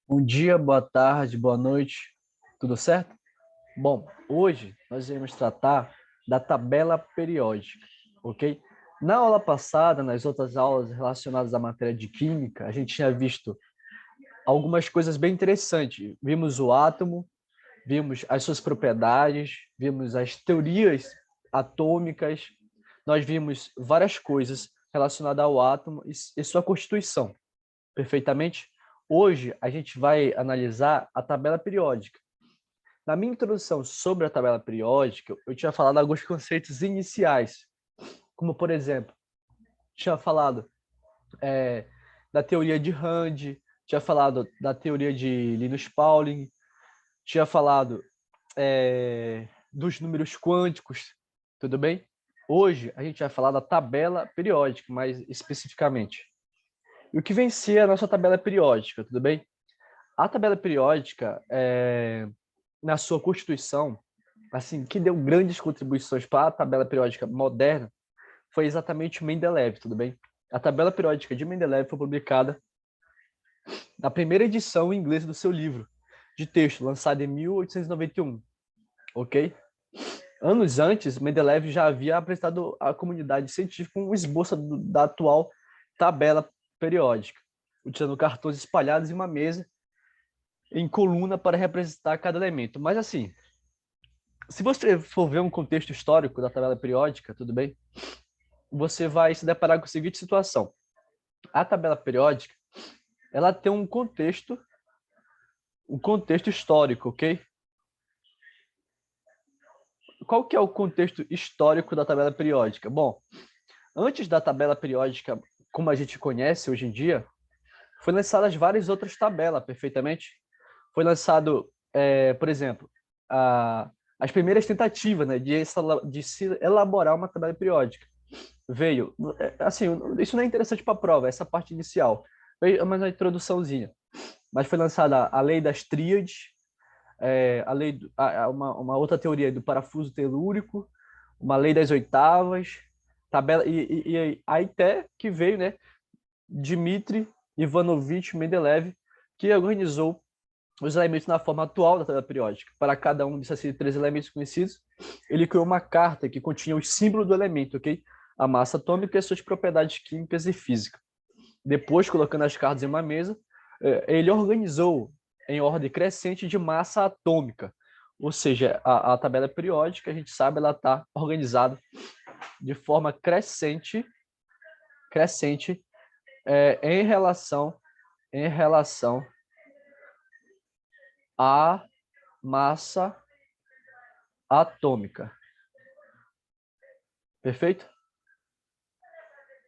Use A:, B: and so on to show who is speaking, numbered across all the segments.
A: Bom dia, boa tarde, boa noite, tudo certo? Bom, hoje nós iremos tratar da tabela periódica, ok? Na aula passada, nas outras aulas relacionadas à matéria de química, a gente tinha visto algumas coisas bem interessantes. Vimos o átomo, vimos as suas propriedades, vimos as teorias atômicas, nós vimos várias coisas relacionadas ao átomo e sua constituição, perfeitamente? Hoje a gente vai analisar a tabela periódica. Na minha introdução sobre a tabela periódica, eu tinha falado alguns conceitos iniciais, como, por exemplo, tinha falado da teoria de Rand, tinha falado da teoria de Linus Pauling, tinha falado dos números quânticos, tudo bem? Hoje a gente vai falar da tabela periódica, mais especificamente. E o que vem ser a nossa tabela periódica, tudo bem? A tabela periódica, na sua constituição, assim, que deu grandes contribuições para a tabela periódica moderna, foi exatamente Mendeleev, tudo bem? A tabela periódica de Mendeleev foi publicada na primeira edição em inglês do seu livro de texto, lançado em 1891, ok? Anos antes, Mendeleev já havia apresentado à comunidade científica um esboço da atual tabela periódica, utilizando cartões espalhados em uma mesa em coluna para representar cada elemento. Mas assim, se você for ver um contexto histórico da tabela periódica, tudo bem? Você vai se deparar com a seguinte situação. A tabela periódica, ela tem um contexto histórico, ok? Qual que é o contexto histórico da tabela periódica? Bom, antes da tabela periódica, como a gente conhece hoje em dia, foi lançadas várias outras tabelas, perfeitamente. Foi lançado, por exemplo, as primeiras tentativas, né, de se elaborar uma tabela periódica. Veio, assim, isso não é interessante para a prova, essa parte inicial. Veio mais uma introduçãozinha. Mas foi lançada a lei das tríades, a lei, uma outra teoria do parafuso telúrico, uma lei das oitavas, tabela, e aí até que veio, né, Dmitry Ivanovich Mendeleev, que organizou os elementos na forma atual da tabela periódica. Para cada um desses três elementos conhecidos, ele criou uma carta que continha os símbolos do elemento, ok? A massa atômica e suas propriedades químicas e físicas. Depois, colocando as cartas em uma mesa, ele organizou em ordem crescente de massa atômica. Ou seja, a tabela periódica, a gente sabe, ela está organizada de forma crescente em relação à massa atômica. Perfeito?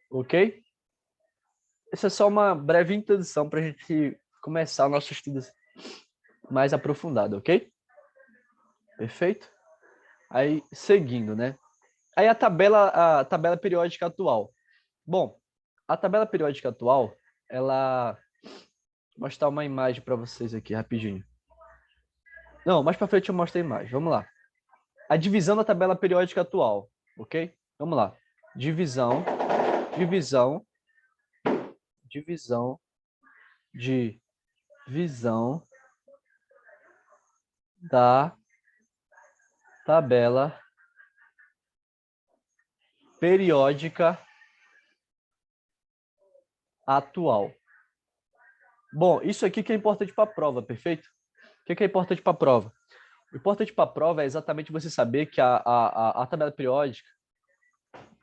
A: Ok? Essa é só uma breve introdução para a gente começar o nosso estudo mais aprofundado, ok? Perfeito? Aí, seguindo, né? Aí a tabela periódica atual. Bom, a tabela periódica atual, ela... Vou mostrar uma imagem para vocês aqui, rapidinho. Não, mais para frente eu mostro a imagem. Vamos lá. A divisão da tabela periódica atual, ok? Vamos lá. Divisão, divisão, divisão, divisão da tabela periódica atual. Bom, isso aqui que é importante para a prova, perfeito? O que é importante para a prova? O importante para a prova é exatamente você saber que a tabela periódica,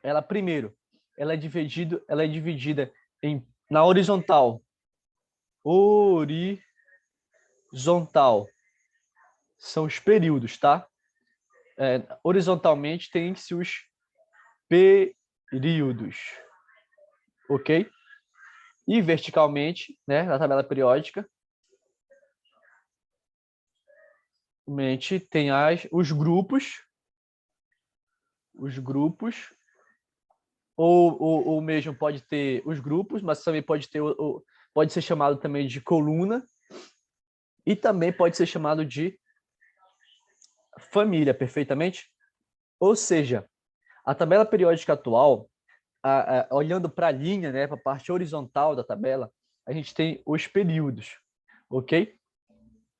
A: ela primeiro, ela é dividida na horizontal. Horizontal são os períodos, tá? Horizontalmente tem-se os períodos, ok? E verticalmente, né, na tabela periódica, tem os grupos, ou mesmo pode ter os grupos, mas também pode ser chamado também de coluna, e também pode ser chamado de família, perfeitamente? Ou seja, a tabela periódica atual, olhando para a linha, né, para a parte horizontal da tabela, a gente tem os períodos. ok?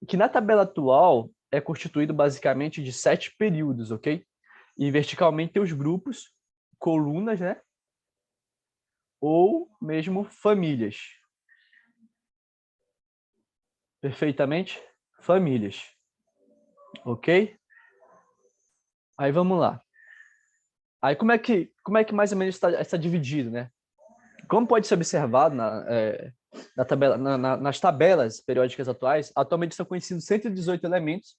A: Que na tabela atual é constituído basicamente de 7 períodos, ok? E verticalmente tem os grupos, colunas, né? Ou mesmo famílias. Perfeitamente? Famílias. Ok? Aí vamos lá. Aí como é que mais ou menos está dividido, né? Como pode ser observado na tabela, nas tabelas periódicas atuais, atualmente são conhecidos 118 elementos,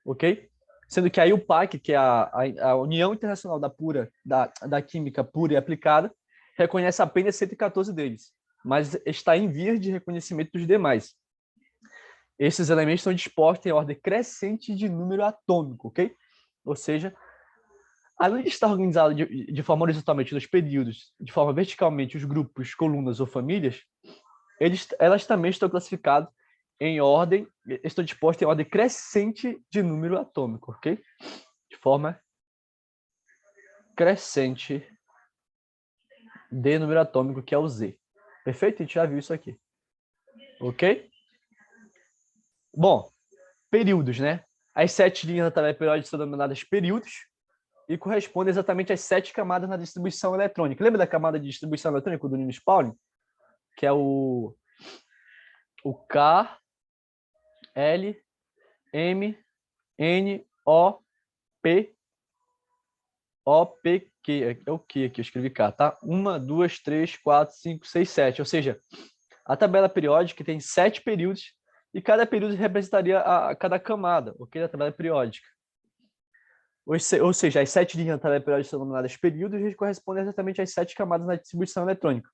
A: ok? Sendo que a IUPAC, que é a União Internacional da Química Pura e Aplicada, reconhece apenas 114 deles, mas está em vias de reconhecimento dos demais. Esses elementos estão dispostos em ordem crescente de número atômico, ok? Ou seja, além de estar organizado de forma horizontalmente nos períodos, de forma verticalmente os grupos, colunas ou famílias, elas também estão classificadas em ordem, estão dispostas em ordem crescente de número atômico, ok? De forma crescente de número atômico, que é o Z. Perfeito? A gente já viu isso aqui. Ok? Bom, períodos, né? As 7 linhas da tabela periódica são denominadas períodos e correspondem exatamente às 7 camadas na distribuição eletrônica. Lembra da camada de distribuição eletrônica do Linus Pauling? Que é o K, L, M, N, O, P, O, P, Q. É o Q aqui, eu escrevi K, tá? 1, 2, 3, 4, 5, 6, 7. Ou seja, a tabela periódica tem 7 períodos e cada período representaria cada camada, ok? Da tabela periódica. Ou seja, as 7 linhas da tabela periódica são denominadas períodos e correspondem exatamente às 7 camadas na distribuição eletrônica.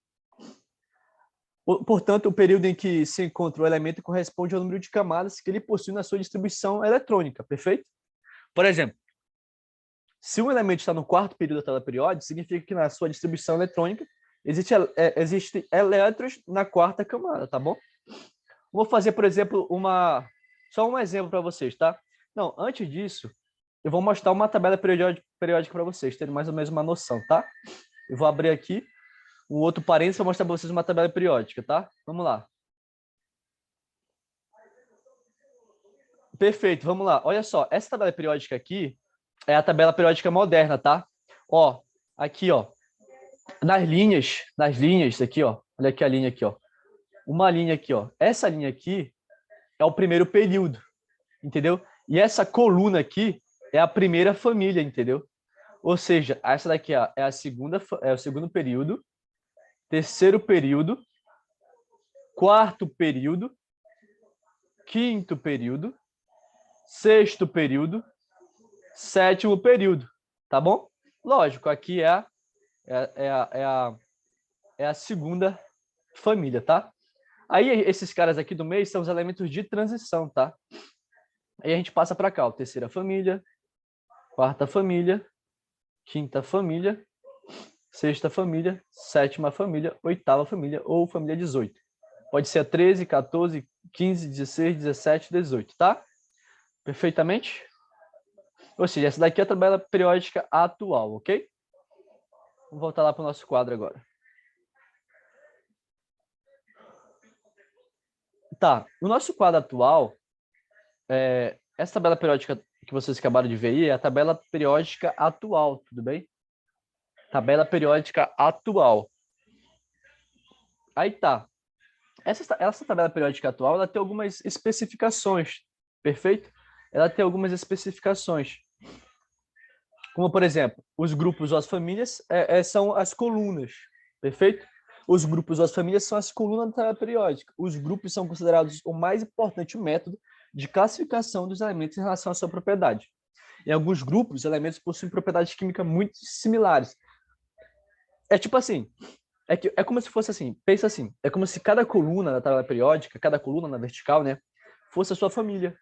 A: Portanto, o período em que se encontra o elemento corresponde ao número de camadas que ele possui na sua distribuição eletrônica, perfeito? Por exemplo, se um elemento está no quarto período da tabela periódica, significa que na sua distribuição eletrônica existem elétrons na quarta camada, tá bom? Vou fazer, por exemplo, só um exemplo para vocês, tá? Não, antes disso, eu vou mostrar uma tabela periódica para vocês, terem mais ou menos uma noção, tá? Eu vou abrir aqui um outro parênteses para mostrar para vocês uma tabela periódica, tá? Vamos lá. Perfeito, vamos lá. Olha só, essa tabela periódica aqui é a tabela periódica moderna, tá? Ó, aqui, ó. Nas linhas aqui, ó. Olha aqui a linha aqui, ó. Uma linha aqui, ó. Essa linha aqui é o primeiro período, entendeu? E essa coluna aqui é a primeira família, entendeu? Ou seja, essa daqui ó, é o segundo período, terceiro período, quarto período, quinto período, sexto período, sétimo período, tá bom? Lógico, aqui é, é, a, é, a, é a segunda família, tá? Aí esses caras aqui do meio são os elementos de transição, tá? Aí a gente passa para cá, ó, terceira família, quarta família, quinta família, sexta família, sétima família, oitava família ou família 18. Pode ser a 13, 14, 15, 16, 17, 18, tá? Perfeitamente? Ou seja, essa daqui é a tabela periódica atual, ok? Vamos voltar lá para o nosso quadro agora. Tá, no nosso quadro atual, essa tabela periódica que vocês acabaram de ver aí é a tabela periódica atual, tudo bem? Tabela periódica atual. Aí tá. Essa tabela periódica atual ela tem algumas especificações, perfeito? Ela tem algumas especificações. Como, por exemplo, os grupos ou as famílias são as colunas, perfeito? Os grupos ou as famílias são as colunas da tabela periódica. Os grupos são considerados o mais importante método de classificação dos elementos em relação à sua propriedade. Em alguns grupos, os elementos possuem propriedades químicas muito similares. É tipo assim, é como se fosse assim, pensa assim, é como se cada coluna da tabela periódica, cada coluna na vertical, né, fosse a sua família.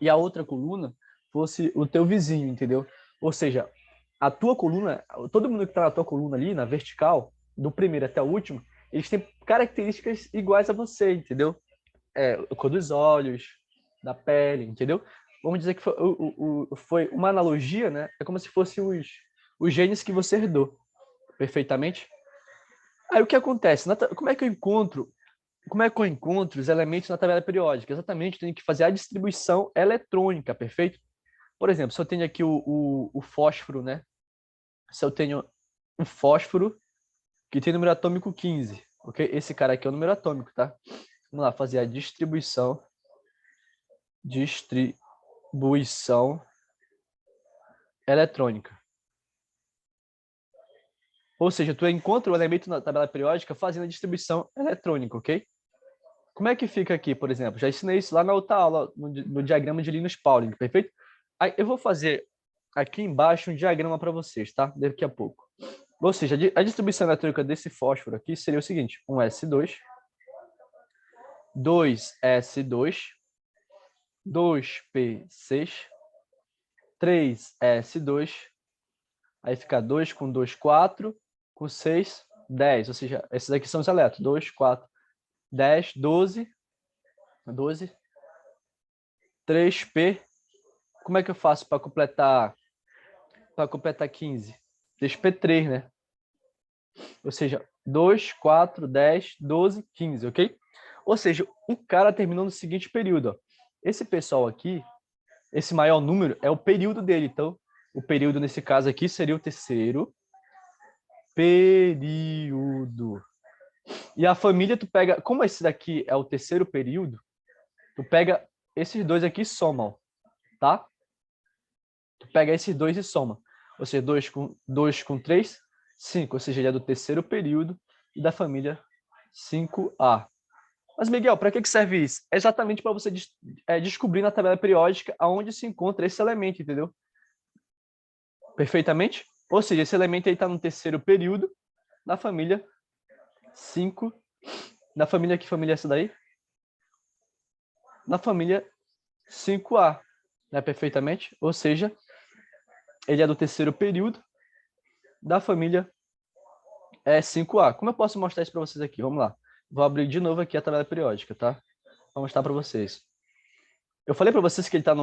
A: E a outra coluna fosse o teu vizinho, entendeu? Ou seja, a tua coluna, todo mundo que está na tua coluna ali, na vertical, do primeiro até o último, eles têm características iguais a você, entendeu? A cor dos olhos, da pele, entendeu? Vamos dizer que foi uma analogia, né? É como se fosse os genes que você herdou, perfeitamente. Aí o que acontece? Como é que eu encontro como é que eu encontro os elementos na tabela periódica? Exatamente, eu tenho que fazer a distribuição eletrônica, perfeito? Por exemplo, se eu tenho aqui o fósforo, né? Se eu tenho um fósforo que tem número atômico 15, ok? Esse cara aqui é o número atômico, tá? Vamos lá, fazer a distribuição eletrônica. Ou seja, tu encontra o elemento na tabela periódica fazendo a distribuição eletrônica, ok? Como é que fica aqui, por exemplo? Já ensinei isso lá na outra aula, no diagrama de Linus-Pauling, perfeito? Aí eu vou fazer aqui embaixo um diagrama para vocês, tá? Daqui a pouco. Ou seja, a distribuição eletrônica desse fósforo aqui seria o seguinte: um S2, 2S2, 2P6, 3S2, aí fica 2 com 2, 4, com 6, 10. Ou seja, esses aqui são os elétrons: 2, 4, 10, 12, 3P. Como é que eu faço para completar 15? 3P3, né? Ou seja, 2, 4, 10, 12, 15, ok? Ou seja, o cara terminou no seguinte período. Ó. Esse pessoal aqui, esse maior número é o período dele. Então, o período nesse caso aqui seria o terceiro período. E a família, tu pega, como esse daqui é o terceiro período, tu pega esses dois aqui e soma, tá? Tu pega esses dois e soma. Ou seja, 2 com 3, 5. Ou seja, ele é do terceiro período e da família 5A. Mas, Miguel, para que serve isso? É exatamente para você descobrir na tabela periódica aonde se encontra esse elemento, entendeu? Perfeitamente? Ou seja, esse elemento aí está no terceiro período da família 5. Na família, que família é essa daí? Na família 5A. Né? Perfeitamente? Ou seja, ele é do terceiro período da família 5A. Como eu posso mostrar isso para vocês aqui? Vamos lá. Vou abrir de novo aqui a tabela periódica, tá? Vou mostrar para vocês. Eu falei para vocês que ele tá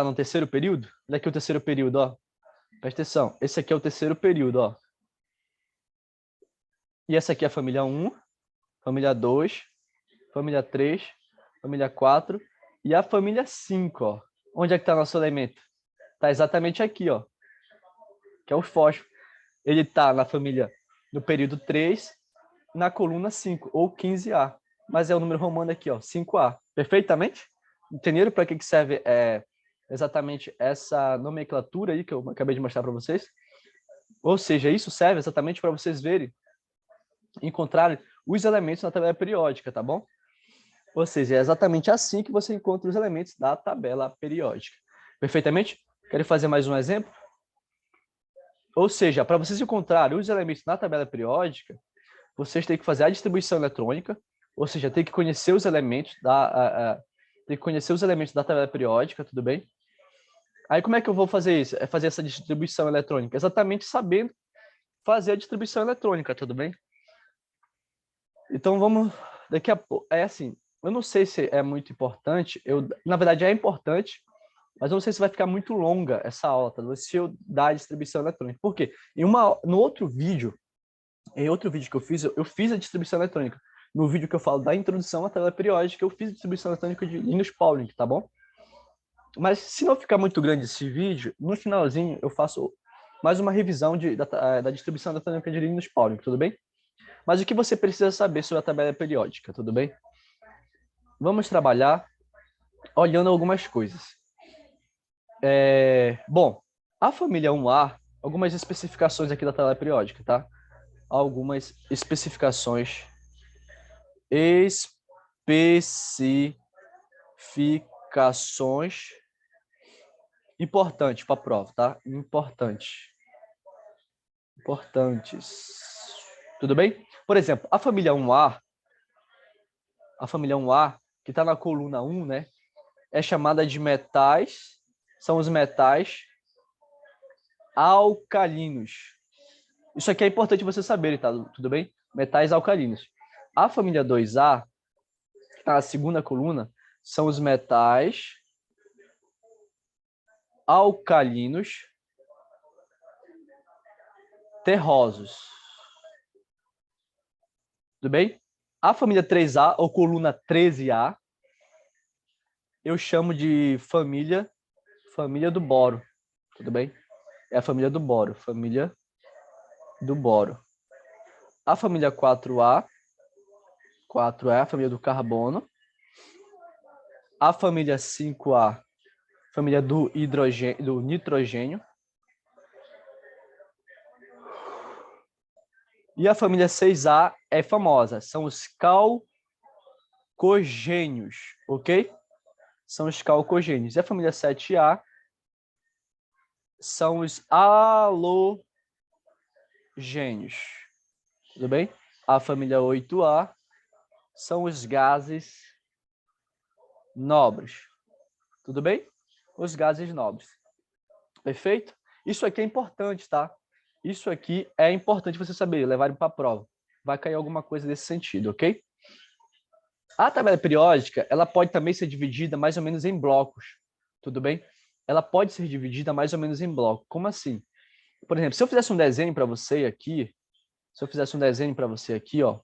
A: no terceiro período? Olha aqui o terceiro período, ó. Presta atenção. Esse aqui é o terceiro período, ó. E essa aqui é a família 1, família 2, família 3, família 4 e a família 5, ó. Onde é que está nosso elemento? Está exatamente aqui, ó. Que é o fósforo. Ele está na família, no período 3, na coluna 5, ou 15A. Mas é o número romano aqui, ó, 5A. Perfeitamente? Entenderam para que serve exatamente essa nomenclatura aí que eu acabei de mostrar para vocês? Ou seja, isso serve exatamente para vocês verem, encontrarem os elementos na tabela periódica, tá bom? Ou seja, é exatamente assim que você encontra os elementos da tabela periódica. Perfeitamente? Querem fazer mais um exemplo? Ou seja, para vocês encontrarem os elementos na tabela periódica, vocês têm que fazer a distribuição eletrônica, ou seja, tem que conhecer os elementos da tabela periódica, tudo bem? Aí como é que eu vou fazer isso? É fazer essa distribuição eletrônica, exatamente sabendo fazer a distribuição eletrônica, tudo bem? Então vamos daqui a pouco. É assim, eu não sei se é muito importante, na verdade é importante, mas eu não sei se vai ficar muito longa essa aula, tá? Se eu dar a distribuição eletrônica. Por quê? No outro vídeo, em outro vídeo que eu fiz a distribuição eletrônica. No vídeo que eu falo da introdução à tabela periódica, eu fiz a distribuição eletrônica de Linus Pauling, tá bom? Mas se não ficar muito grande esse vídeo, no finalzinho eu faço mais uma revisão da distribuição eletrônica de Linus Pauling, tudo bem? Mas o que você precisa saber sobre a tabela periódica, tudo bem? Vamos trabalhar olhando algumas coisas. Bom, a família 1A, algumas especificações aqui da tabela periódica, tá? Algumas especificações importantes para a prova, tá? Importantes. Tudo bem? Por exemplo, a família 1A, que está na coluna 1, né? É chamada de metais, são os metais alcalinos. Isso aqui é importante você saber, tá? Tudo bem? Metais alcalinos. A família 2A, que está na segunda coluna, são os metais alcalinos terrosos. Tudo bem? A família 3A, ou coluna 13A, eu chamo de família do boro, tudo bem? É a família do boro, família do boro. A família 4A é a família do carbono. A família 5A, família do hidrogênio, do nitrogênio. E a família 6A é famosa, são os calcogênios, ok? São os calcogênios. E a família 7A são os halogênios, tudo bem? A família 8A são os gases nobres, tudo bem? Os gases nobres, perfeito? Isso aqui é importante, tá? Isso aqui é importante você saber, levar para a prova. Vai cair alguma coisa desse sentido, ok? A tabela periódica, ela pode também ser dividida mais ou menos em blocos, tudo bem? Ela pode ser dividida mais ou menos em blocos. Como assim? Por exemplo, se eu fizesse um desenho para você aqui, ó,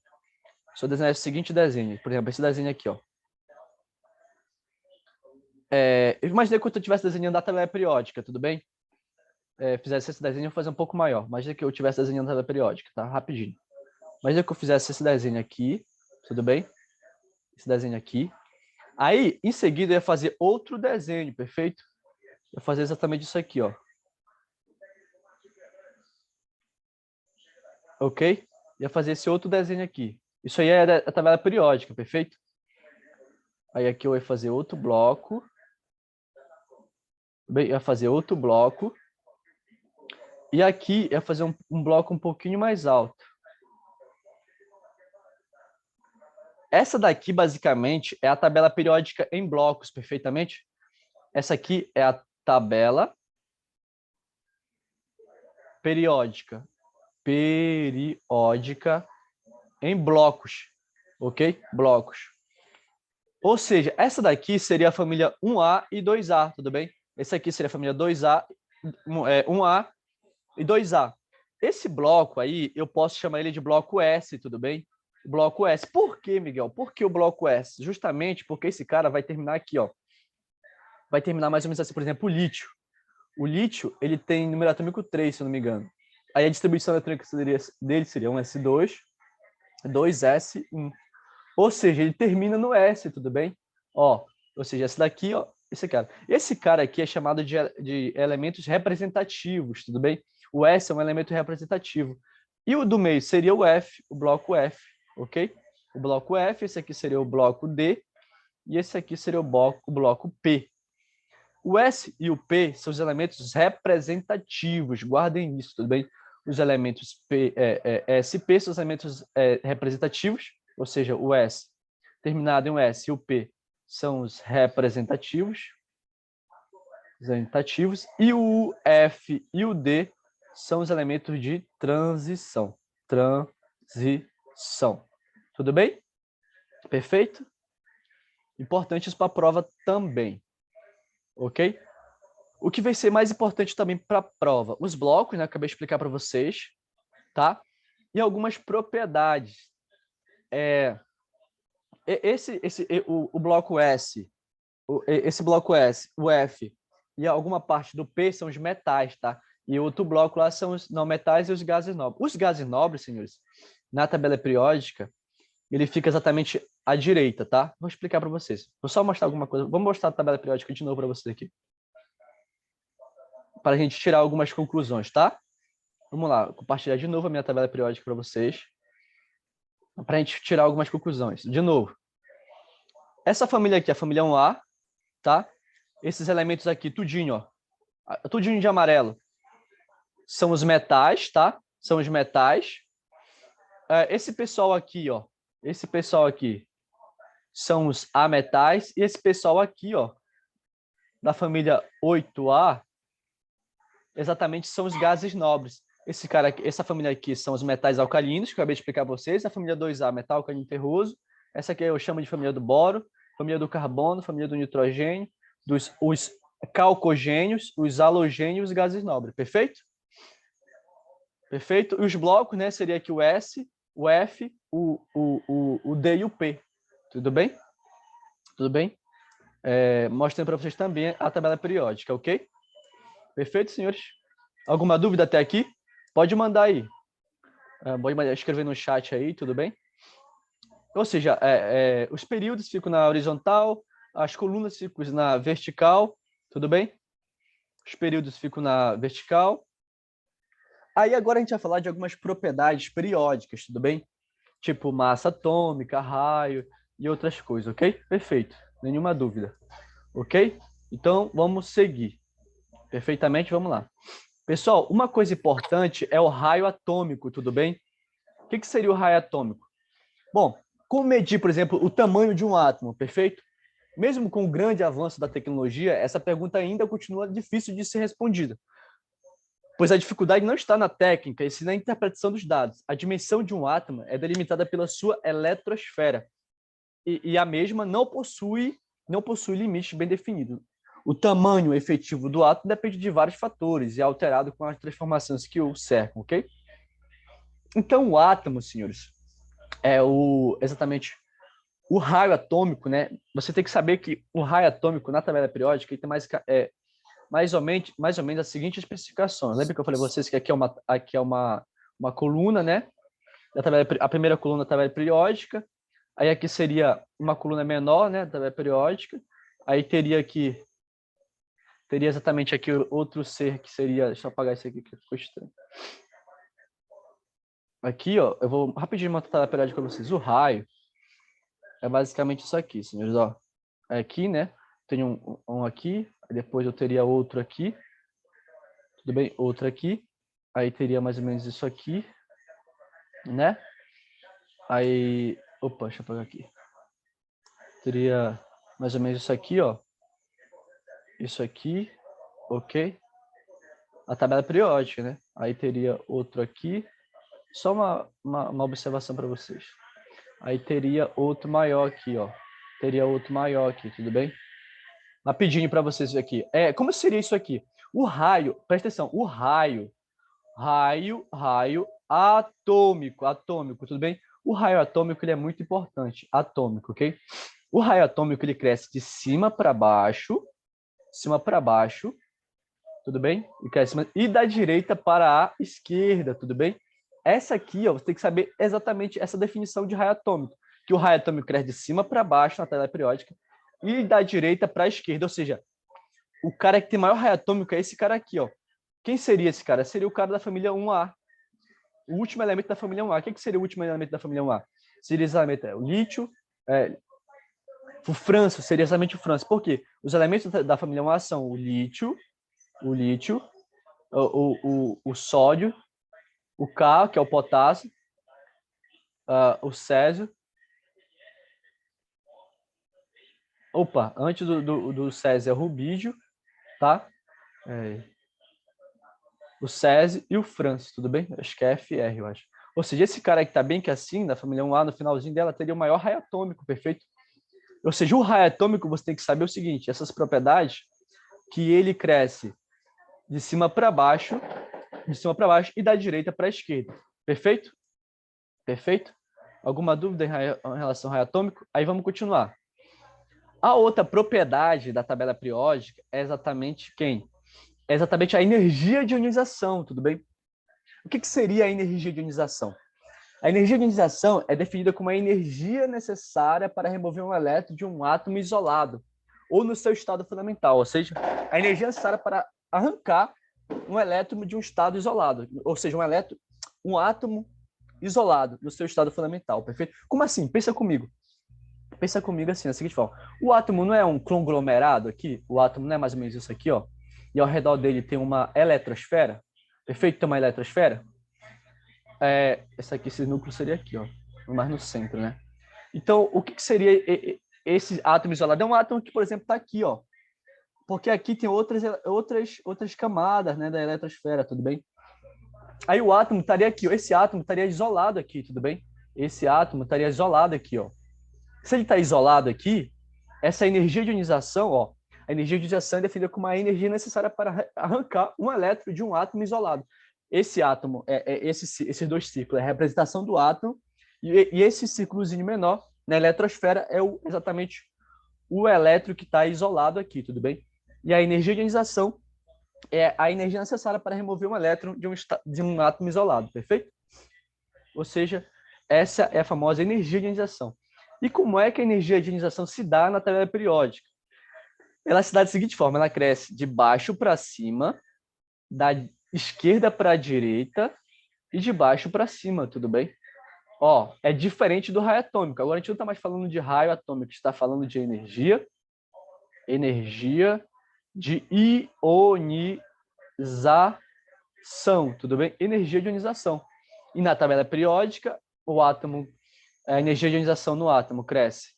A: se eu desenhasse o seguinte desenho, por exemplo, esse desenho aqui, ó. Eu imaginei que eu estivesse desenhando a tabela periódica, tudo bem? Fizesse esse desenho, eu vou fazer um pouco maior. Imagina que eu estivesse desenhando a tabela periódica, tá? Rapidinho. Imagina que eu fizesse esse desenho aqui, tudo bem? Esse desenho aqui. Aí, em seguida, eu ia fazer outro desenho, perfeito? Eu ia fazer exatamente isso aqui, ó. Ok? Ia fazer esse outro desenho aqui. Isso aí é a tabela periódica, perfeito? Aí aqui eu ia fazer outro bloco. Bem, ia fazer outro bloco. E aqui ia fazer um bloco um pouquinho mais alto. Essa daqui, basicamente, é a tabela periódica em blocos, perfeitamente? Essa aqui é a tabela periódica. Periódica em blocos, ok? Blocos. Ou seja, essa daqui seria a família 1A e 2A, tudo bem? Esse aqui seria a família 2A, 1A e 2A. Esse bloco aí, eu posso chamar ele de bloco S, tudo bem? Bloco S. Por quê, Miguel? Por que o bloco S? Justamente porque esse cara vai terminar aqui, ó. Vai terminar mais ou menos assim, por exemplo, o lítio. O lítio, ele tem número atômico 3, se eu não me engano. Aí a distribuição eletrônica dele seria um S2, 2S1. Ou seja, ele termina no S, tudo bem? Ó, ou seja, esse daqui, ó, esse cara. Esse cara aqui é chamado de elementos representativos, tudo bem? O S é um elemento representativo. E o do meio seria o F, o bloco F, ok? O bloco F, esse aqui seria o bloco D, e esse aqui seria o bloco P. O S e o P são os elementos representativos, guardem isso, tudo bem? Os elementos S e P são os elementos representativos, ou seja, o S terminado em um S e o P são os representativos, e o F e o D são os elementos de transição. Transição. Tudo bem? Perfeito? Importantes para a prova também. Ok? O que vai ser mais importante também para a prova? Os blocos, né? Acabei de explicar para vocês, tá? E algumas propriedades. O bloco S, esse bloco S, o F e alguma parte do P são os metais, tá? E o outro bloco lá são os não metais e os gases nobres. Os gases nobres, senhores, na tabela periódica, ele fica exatamente à direita, tá? Vou explicar para vocês. Vou só mostrar alguma coisa. Vamos mostrar a tabela periódica de novo para vocês aqui. Para a gente tirar algumas conclusões, tá? Vamos lá, compartilhar de novo a minha tabela periódica para vocês. Para a gente tirar algumas conclusões. De novo, essa família aqui, a família 1A, tá? Esses elementos aqui, tudinho, ó. Tudinho de amarelo. São os metais, tá? São os metais. Esse pessoal aqui, ó. Esse pessoal aqui são os ametais. E esse pessoal aqui, ó, da família 8A, exatamente são os gases nobres. Esse cara aqui, essa família aqui são os metais alcalinos, que eu acabei de explicar para vocês. A família 2A, metal alcalino ferroso. Essa aqui eu chamo de família do boro, família do carbono, família do nitrogênio, os calcogênios, os halogênios e os gases nobres. Perfeito? Perfeito? E os blocos, né, seria aqui o S, o F, o D e o P. Tudo bem? Tudo bem? Mostrando para vocês também a tabela periódica, ok? Perfeito, senhores? Alguma dúvida até aqui? Pode mandar aí. Pode escrever no chat aí, tudo bem? Ou seja, os períodos ficam na horizontal, as colunas ficam na vertical, tudo bem? Os períodos ficam na vertical. Aí agora a gente vai falar de algumas propriedades periódicas, tudo bem? Tipo massa atômica, raio e outras coisas, ok? Perfeito, nenhuma dúvida, ok? Então, vamos seguir. Perfeitamente, vamos lá. Pessoal, uma coisa importante é o raio atômico, tudo bem? O que seria o raio atômico? Bom, como medir, por exemplo, o tamanho de um átomo, perfeito? Mesmo com o grande avanço da tecnologia, essa pergunta ainda continua difícil de ser respondida, pois a dificuldade não está na técnica, e sim na interpretação dos dados. A dimensão de um átomo é delimitada pela sua eletrosfera, e a mesma não possui limite bem definido. O tamanho efetivo do átomo depende de vários fatores e é alterado com as transformações que o cercam, ok? Então, o átomo, senhores, é exatamente o raio atômico, né? Você tem que saber que o raio atômico na tabela periódica ele tem mais ou menos as seguintes especificações. Lembra que eu falei para vocês que aqui é uma coluna, né? A primeira coluna da tabela periódica. Aí aqui seria uma coluna menor, né? Da tabela periódica. Aí teria exatamente aqui outro ser que seria... Deixa eu apagar isso aqui que ficou estranho. Aqui, ó, eu vou rapidinho mostrar a tabela periódica para vocês. O raio é basicamente isso aqui, senhores, ó. Aqui, né? Tem um aqui, depois eu teria outro aqui. Tudo bem? Outro aqui. Aí teria mais ou menos isso aqui, né? Aí, opa, deixa eu apagar aqui. Teria mais ou menos isso aqui, ó. Isso aqui, ok? A tabela periódica, né? Aí teria outro aqui. Só uma observação para vocês. Aí teria outro maior aqui, ó. Teria outro maior aqui, tudo bem? Rapidinho para vocês aqui. Como seria isso aqui? O raio, presta atenção, o raio atômico, tudo bem? O raio atômico ele é muito importante, atômico, ok? O raio atômico ele cresce de cima para baixo, tudo bem? E da direita para a esquerda, tudo bem? Essa aqui, ó, você tem que saber exatamente essa definição de raio atômico, que o raio atômico cresce de cima para baixo na tabela periódica e da direita para a esquerda, ou seja, o cara que tem maior raio atômico é esse cara aqui, ó. Quem seria esse cara? Seria o cara da família 1A. O último elemento da família 1A. O que seria o último elemento da família 1A? Seria exatamente o lítio, o frâncio, seria exatamente o frâncio. Por quê? Os elementos da família 1A são o lítio, o sódio, o K, que é o potássio, o césio. Opa, antes do césio é o rubídio, tá? O césio e o frâncio, tudo bem? Acho que é FR, eu acho. Ou seja, esse cara que tá bem que assim, da família 1A, no finalzinho dela, teria o maior raio atômico, perfeito? Ou seja, o raio atômico, você tem que saber o seguinte, essas propriedades, que ele cresce de cima para baixo e da direita para a esquerda. Perfeito? Perfeito? Alguma dúvida em relação ao raio atômico? Aí vamos continuar. A outra propriedade da tabela periódica é exatamente quem? É exatamente a energia de ionização, tudo bem? O que seria a energia de ionização? A energia de ionização é definida como a energia necessária para remover um elétron de um átomo isolado ou no seu estado fundamental, ou seja, a energia necessária para arrancar um elétron de um estado isolado, ou seja, um átomo isolado no seu estado fundamental, perfeito? Como assim? Pensa comigo assim, da seguinte forma. O átomo não é um conglomerado aqui? O átomo não é mais ou menos isso aqui, ó? E ao redor dele tem uma eletrosfera? Perfeito? Tem uma eletrosfera? Esse núcleo seria aqui, ó, mais no centro, né? Então, o que seria esse átomo isolado? É um átomo que, por exemplo, está aqui, ó, porque aqui tem outras camadas, né, da eletrosfera, tudo bem? Aí o átomo estaria aqui, ó, esse átomo estaria isolado aqui, tudo bem? Esse átomo estaria isolado aqui, ó. Se ele está isolado aqui, essa energia de ionização, ó, a energia de ionização é definida como a energia necessária para arrancar um elétron de um átomo isolado. esse átomo, esses dois ciclos, é a representação do átomo, e esse ciclozinho menor, na eletrosfera, é exatamente o elétron que está isolado aqui, tudo bem? E a energia de ionização é a energia necessária para remover um elétron de um átomo isolado, perfeito? Ou seja, essa é a famosa energia de ionização. E como é que a energia de ionização se dá na tabela periódica? Ela se dá da seguinte forma, ela cresce de baixo para cima, da esquerda para a direita e de baixo para cima, tudo bem? Ó, é diferente do raio atômico. Agora a gente não está mais falando de raio atômico, está falando de energia de ionização, tudo bem? Energia de ionização. E na tabela periódica, a energia de ionização no átomo cresce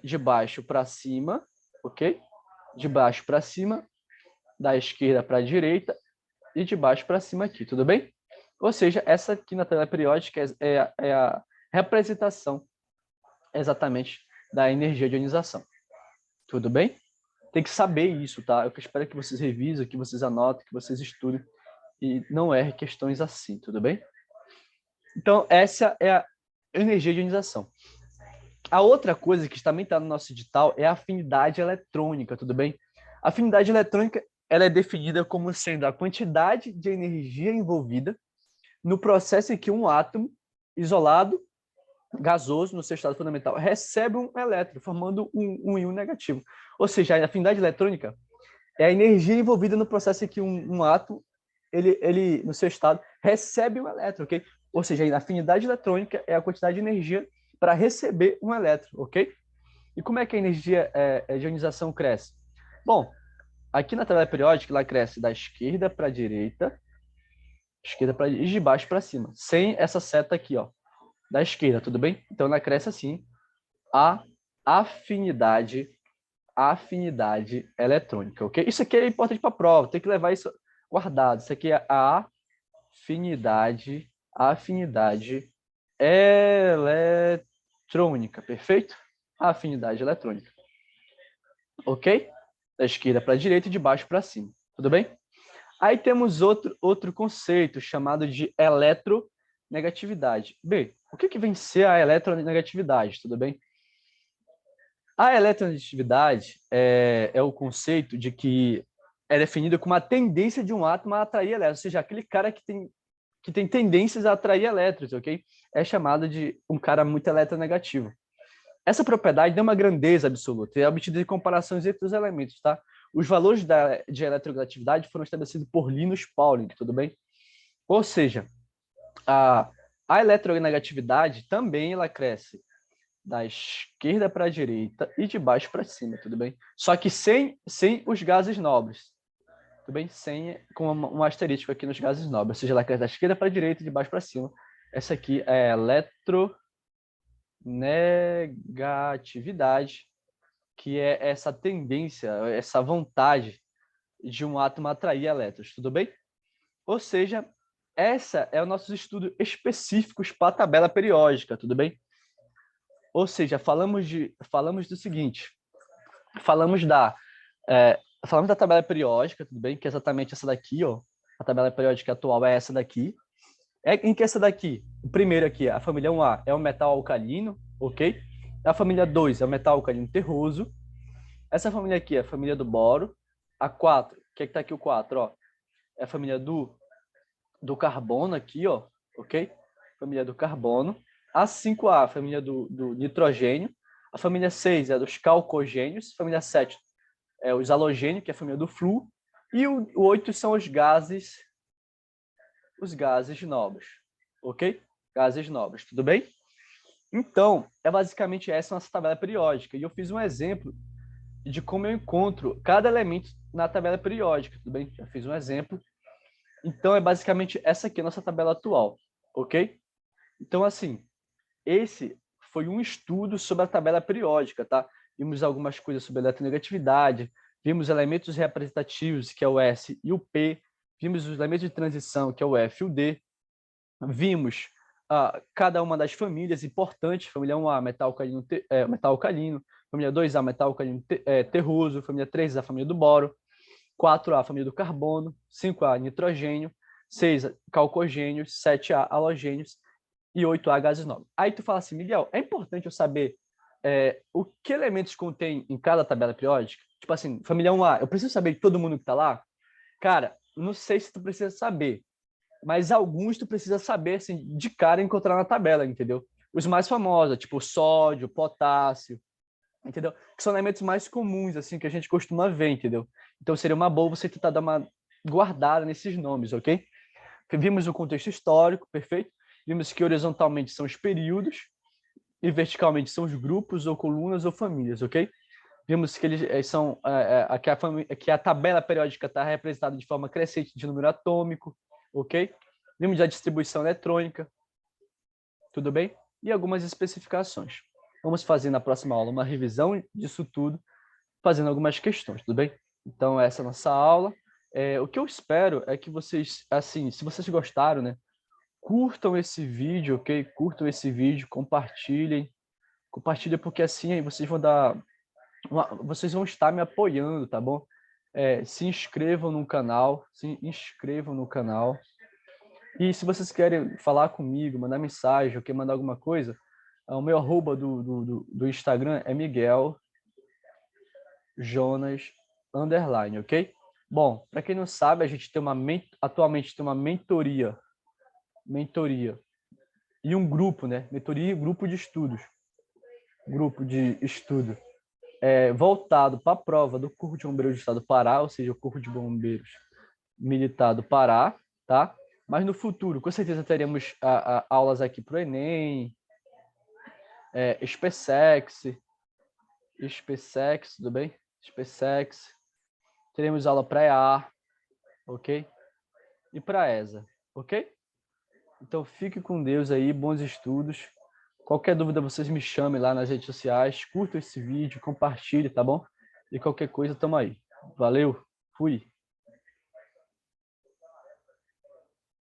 A: de baixo para cima, ok? De baixo para cima, da esquerda para a direita e de baixo para cima aqui, tudo bem? Ou seja, essa aqui na tabela periódica é a representação exatamente da energia de ionização. Tudo bem? Tem que saber isso, tá? Eu espero que vocês revisem, que vocês anotem, que vocês estudem e não errem questões assim, tudo bem? Então, essa é a energia de ionização. A outra coisa que também está no nosso edital é a afinidade eletrônica, tudo bem? A afinidade eletrônica ela é definida como sendo a quantidade de energia envolvida no processo em que um átomo isolado, gasoso, no seu estado fundamental, recebe um elétron, formando um íon negativo. Ou seja, a afinidade eletrônica é a energia envolvida no processo em que um átomo, ele, no seu estado, recebe um elétron, ok? Ou seja, a afinidade eletrônica é a quantidade de energia para receber um elétron, ok? E como é que a energia de ionização cresce? Bom, aqui na tabela periódica, ela cresce da esquerda para a direita, e de baixo para cima, sem essa seta aqui, ó, da esquerda, tudo bem? Então ela cresce assim, a afinidade eletrônica, ok? Isso aqui é importante para a prova, tem que levar isso guardado. Isso aqui é a afinidade eletrônica, perfeito? A afinidade eletrônica, ok? Da esquerda para a direita e de baixo para cima, tudo bem? Aí temos outro conceito chamado de eletronegatividade. B, o que vem ser a eletronegatividade, tudo bem? A eletronegatividade é o conceito de que é definido como a tendência de um átomo a atrair elétrons, ou seja, aquele cara que tem tendências a atrair elétrons, ok? É chamado de um cara muito eletronegativo. Essa propriedade tem uma grandeza absoluta e é obtida de comparações entre os elementos, tá? Os valores de eletronegatividade foram estabelecidos por Linus Pauling, tudo bem? Ou seja, a eletronegatividade também ela cresce da esquerda para a direita e de baixo para cima, tudo bem? Só que sem os gases nobres, tudo bem? Com um asterístico aqui nos gases nobres, ou seja, ela cresce da esquerda para a direita e de baixo para cima. Essa aqui é a eletronegatividade, que é essa tendência, essa vontade de um átomo atrair elétrons, tudo bem? Ou seja, essa é o nosso estudo específicos para a tabela periódica, tudo bem? Ou seja, falamos do seguinte, falamos da tabela periódica, tudo bem? Que é exatamente essa daqui, ó. A tabela periódica atual é essa daqui. Em que essa daqui? O primeiro aqui, a família 1A, é o metal alcalino, ok? A família 2 é o metal alcalino terroso. Essa família aqui é a família do boro. A 4, que está aqui o 4, ó, é a família do carbono aqui, ó, ok? Família do carbono. A 5A, a família do nitrogênio. A família 6 é dos calcogênios. A família 7 é os halogênios, que é a família do flúor. E o 8 são os gases nobres, ok? Gases nobres, tudo bem? Então, é basicamente essa nossa tabela periódica. E eu fiz um exemplo de como eu encontro cada elemento na tabela periódica, tudo bem? Já fiz um exemplo. Então, é basicamente essa aqui a nossa tabela atual, ok? Então, assim, esse foi um estudo sobre a tabela periódica, tá? Vimos algumas coisas sobre a eletronegatividade, vimos elementos representativos, que é o S e o P, vimos os elementos de transição, que é o F e o D, vimos cada uma das famílias importantes, família 1A, metal alcalino, família 2A, metal alcalino terroso, família 3A, família do boro, 4A, família do carbono, 5A, nitrogênio, 6 calcogênios, 7 halogênios e 8 gases nobres. Aí tu fala assim, Miguel, é importante eu saber o que elementos contém em cada tabela periódica? Tipo assim, família 1A, eu preciso saber de todo mundo que está lá? Cara, não sei se tu precisa saber, mas alguns tu precisa saber, assim, de cara encontrar na tabela, entendeu? Os mais famosos, tipo sódio, potássio, entendeu? Que são elementos mais comuns, assim, que a gente costuma ver, entendeu? Então seria uma boa você tentar dar uma guardada nesses nomes, ok? Vimos o contexto histórico, perfeito? Vimos que horizontalmente são os períodos e verticalmente são os grupos ou colunas ou famílias, ok? Vimos que eles são que a tabela periódica está representada de forma crescente de número atômico, ok? Vimos a distribuição eletrônica, tudo bem? E algumas especificações. Vamos fazer na próxima aula uma revisão disso tudo, fazendo algumas questões, tudo bem? Então, essa é a nossa aula. O que eu espero é que vocês, assim, se vocês gostaram, né, curtam esse vídeo, ok? Curtam esse vídeo, compartilhem. Compartilhem porque assim vocês vão vocês vão estar me apoiando, tá bom? Se inscrevam no canal, se inscrevam no canal. E se vocês querem falar comigo, mandar mensagem, ou quer mandar alguma coisa, o meu arroba do Instagram é Miguel Jonas _, ok? Bom, para quem não sabe, a gente tem atualmente tem uma mentoria e um grupo, né? Mentoria e grupo de estudos, voltado para a prova do Corpo de Bombeiros do Estado do Pará, ou seja, o Corpo de Bombeiros Militar do Pará, tá? Mas no futuro, com certeza, teremos aulas aqui para o Enem, SpaceX, tudo bem? SpaceX. Teremos aula para EA, ok? E para ESA, ok? Então, fique com Deus aí, bons estudos. Qualquer dúvida, vocês me chamem lá nas redes sociais, curtam esse vídeo, compartilhe, tá bom? E qualquer coisa, tamo aí. Valeu, fui!